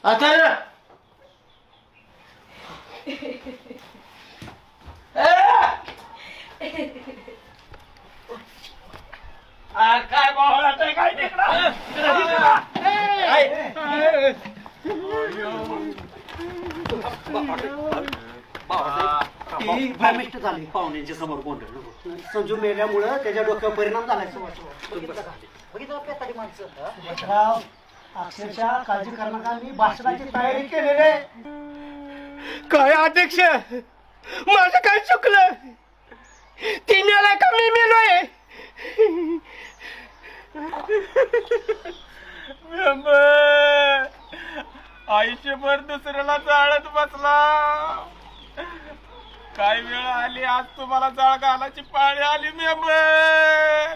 आता काय बावळा काय तिकडं भ्रमिष्ट झाली पाहुण्यांच्या समोर गोंधळ. संजू मेल्यामुळं त्याच्या डोक्यावर परिणाम झाला. माणसं अक्षरशः काळजी करू नका. मी भाषणाची तयारी केलेली आहे. काय अध्यक्ष माझं काय चुकलं? ती मेला का मी मेलोय? आयुष्यभर दुसऱ्याला जाळत बसला. काय वेळ आली आज तुम्हाला जाळ घालायची पाळी आली. मेंबर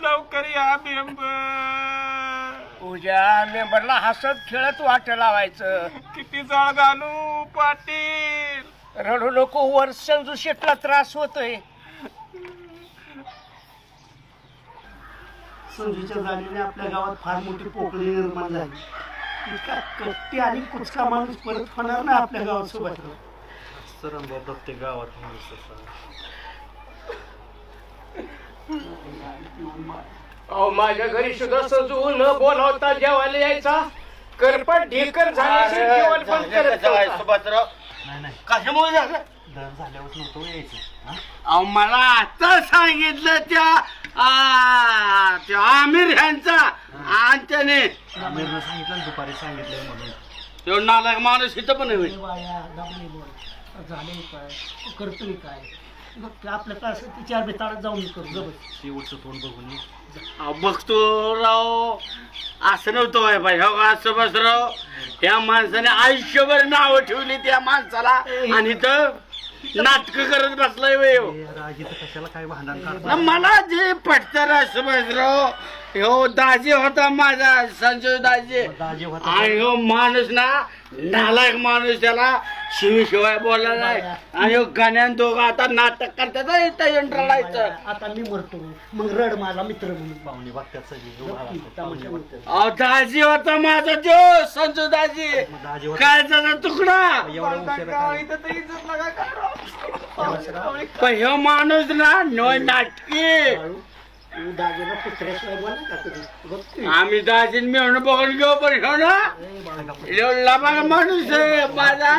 लवकर या मेंबर. उद्या मेंबरला हसत खेळत वाट लावायचं. किती जाळ घालू पाटील? रडू नको. वर संजू शेटला त्रास होतोय. संजूच्या जाणीने आपल्या गावात फार मोठी पोकळी निर्माण झाली. इतका कट्टी आणि कुचका माणूस परत होणार ना आपल्या गावात सोबत. सर प्रत्येक गावात अहो माझ्या घरी सुद्धा संजू न बोलावता जेवायला यायचा. करपट ढेकर झाल्याशिवाय जेवण पण करत नव्हता. सुभाषराव नाही कशामुळे झालं? दर झाल्यावर नव्हतं यायचं. अहो मला आता सांगितलं त्या आमिर ह्यांचा आणि त्याने आमिरनं सांगितलं ना दुपारी सांगितलं म्हणून. तो नालायक माणूस इथं पण होईल. झाले काय करतोय काय बघ आपल्या काय असेल ते 4 बेताळात जाऊन करू. शेवटचं तोंड बघून ये. बघतो राव असं नव्हतं व्हाय पाहिजे. हो का सुभाषराव? त्या माणसाने आयुष्यभर नावं ठेवली त्या माणसाला आणि इथं नाटक करत बसलाय वय. राजी तर कशाला काय भांडण काढतात? मला जे पटतं ना सुभाषराव, ह्यो दाजी होता माझा संजय दाजी. दाजी होता. आणि ह्यो माणूस ना नालायक माणूस, त्याला शिवाय बोलला नाही. आणि ह्यो गाण्यान दोघं आता नाटक करतात इथं येऊन रडायचं. आता मी मरतो मग रड माझा मित्र म्हणून. पाहुणे बघतात सगळी. तमाशा म्हणतात. अहो दाजी होता माझा जो संजू दाजी. दाजी होता. काय त्याचा तुकडा. एवढा उशीर काय? पण ह्यो माणूस ना नो नाटकी. तू दाजीला कुत्र्याशिवाय बोला का कधी बघतोय. आम्ही दाजीन मिळून बघून घेऊ पण ह्यो ना ह्यो लबाड माणूस आहे माझा.